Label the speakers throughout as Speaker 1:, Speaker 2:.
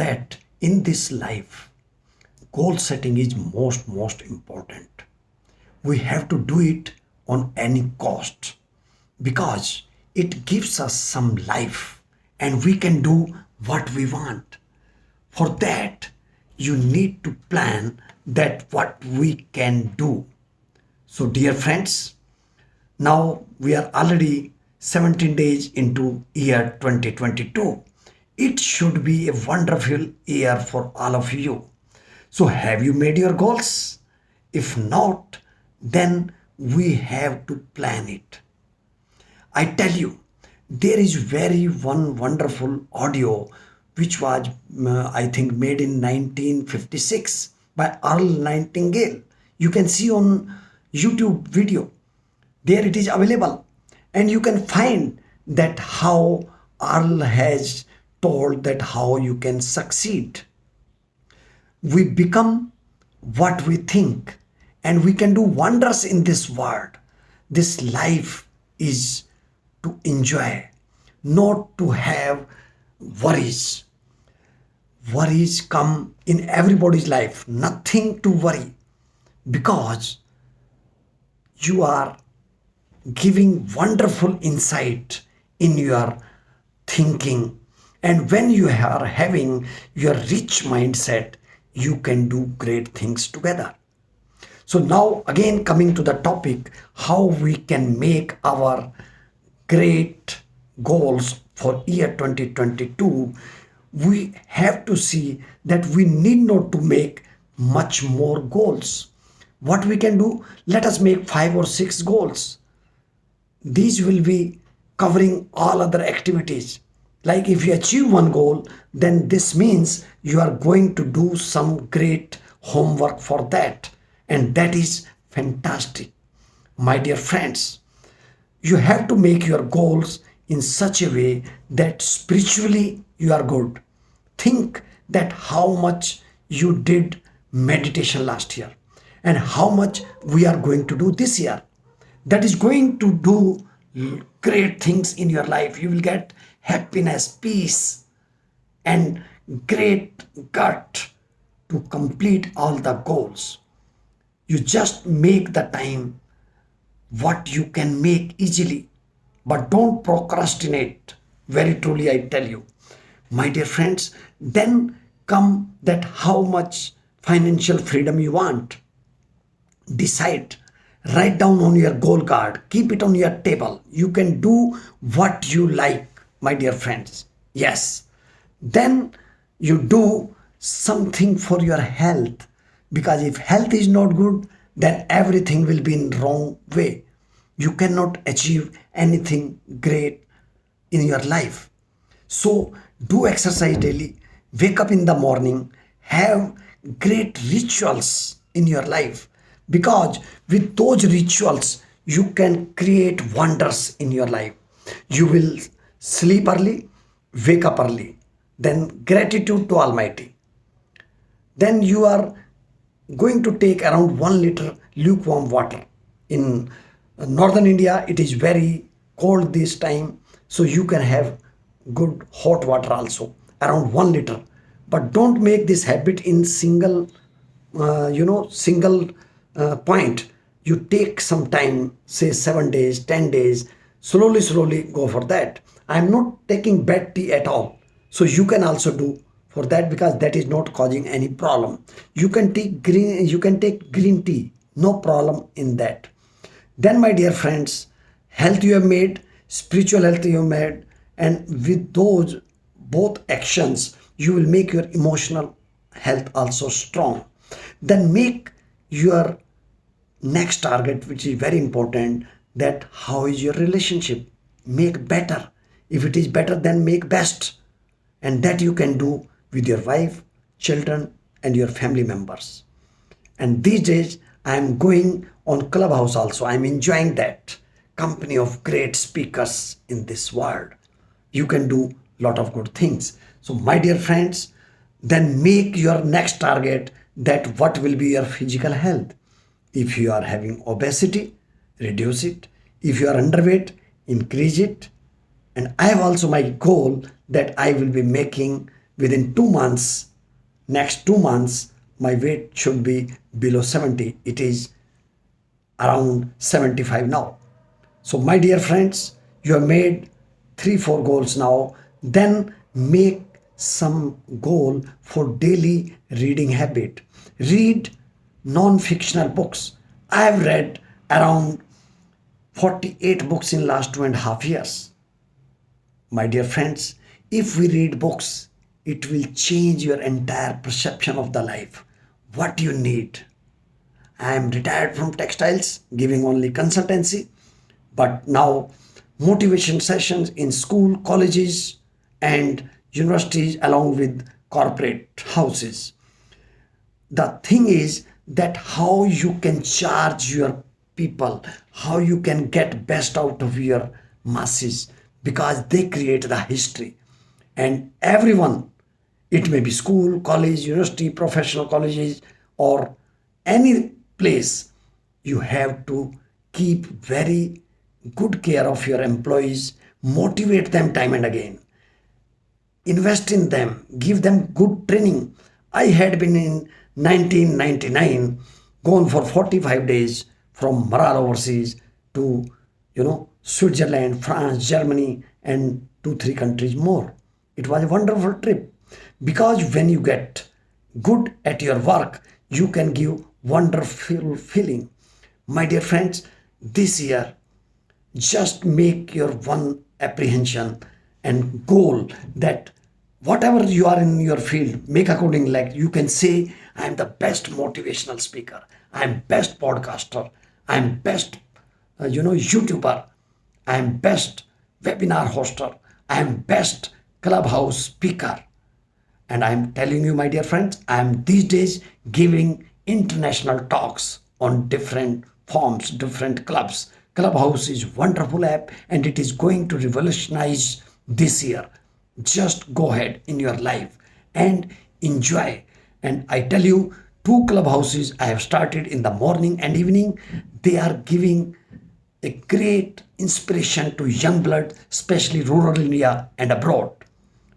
Speaker 1: that in this life, goal setting is most important. We have to do it on any cost because it gives us some life and we can do what we want. For that, you need to plan that what we can do. So, dear friends, now we are already 17 days into year 2022. It should be a wonderful year for all of you. So, have you made your goals? If not, then we have to plan it. I tell you, there is very one wonderful audio which was, I think, made in 1956 by Earl Nightingale. You can see on YouTube video. There it is available, and you can find that how Earl has told that how you can succeed. We become what we think, and we can do wonders in this world. This life is to enjoy, not to have worries. Worries come in everybody's life, nothing to worry because you are giving wonderful insight in your thinking. And when you are having your rich mindset, you can do great things together. So now again coming to the topic, how we can make our great goals for year 2022, we have to see that we need not to make much more goals. What we can do, let us make 5 or 6 goals. These will be covering all other activities. Like if you achieve one goal, then this means you are going to do some great homework for that, and that is fantastic. My dear friends, you have to make your goals in such a way that spiritually you are good. Think that how much you did meditation last year and how much we are going to do this year. That is going to do great things in your life. You will get happiness, peace, and great gut to complete all the goals. You just make the time what you can make easily, but don't procrastinate. Very truly, I tell you, my dear friends, then come that how much financial freedom you want. Decide, write down on your goal card, keep it on your table. You can do what you like, my dear friends. Yes, then you do something for your health, because if health is not good, then everything will be in wrong way. You cannot achieve anything great in your life. So do exercise daily, wake up in the morning, have great rituals in your life, because with those rituals you can create wonders in your life. You will sleep early, wake up early, then gratitude to Almighty. Then you are going to take around 1 liter lukewarm water. In northern India, it is very cold this time, so you can have good hot water also, around 1 liter. But don't make this habit in single point. You take some time, say 7 days, 10 days, slowly go for that. I am not taking bad tea at all, so you can also do for that, because that is not causing any problem. You can take green tea, no problem in that. Then my dear friends, health you have made, spiritual health you have made, and with those both actions you will make your emotional health also strong. Then make your next target, which is very important, that how is your relationship, make better. If it is better, then make best, and that you can do with your wife, children, and your family members. And these days I am going on Clubhouse also. I am enjoying that company of great speakers in this world. You can do lot of good things. So my dear friends, then make your next target that what will be your physical health. If you are having obesity, reduce it. If you are underweight, increase it. And I have also my goal that I will be making within 2 months, next 2 months, my weight should be below 70. It is around 75 now. So, my dear friends, you have made 3 4 goals now. Then make some goal for daily reading habit. Read non-fictional books. I have read around 48 books in last 2.5 years. My dear friends, if we read books, it will change your entire perception of the life. What you need. I am retired from textiles, giving only consultancy, but now motivation sessions in school, colleges, and universities, along with corporate houses. The thing is that how you can charge your people, how you can get best out of your masses, because they create the history. And everyone, it may be school, college, university, professional colleges, or any place, you have to keep very good care of your employees, motivate them time and again, invest in them, give them good training. I had been in 1999, gone for 45 days from Marar overseas to, Switzerland, France, Germany, and 2 3 countries more. It was a wonderful trip because when you get good at your work, you can give wonderful feeling. My dear friends, this year just make your one apprehension and goal that whatever you are in your field, make according, like you can say, I am the best motivational speaker, I am best podcaster, I am best YouTuber, I am best webinar hoster, I am best clubhouse speaker. And I'm telling you, my dear friends, I'm these days giving international talks on different forms, different clubs. Clubhouse is wonderful app and it is going to revolutionize this year. Just go ahead in your life and enjoy. And I tell you, 2 clubhouses I have started in the morning and evening. They are giving a great inspiration to young blood, especially rural India and abroad,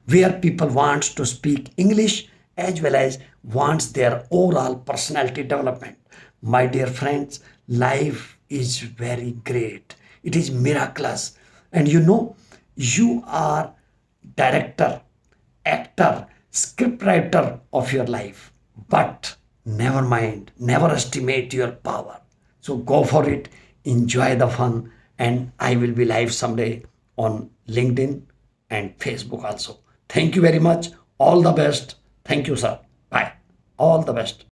Speaker 1: where people wants to speak English as well as wants their overall personality development. My dear friends, life is very great. It is miraculous. And you are director, actor, scriptwriter of your life. But never mind, never estimate your power. So go for it, enjoy the fun, and I will be live someday on LinkedIn and Facebook also. Thank you very much. All the best. Thank you, sir. Bye. All the best.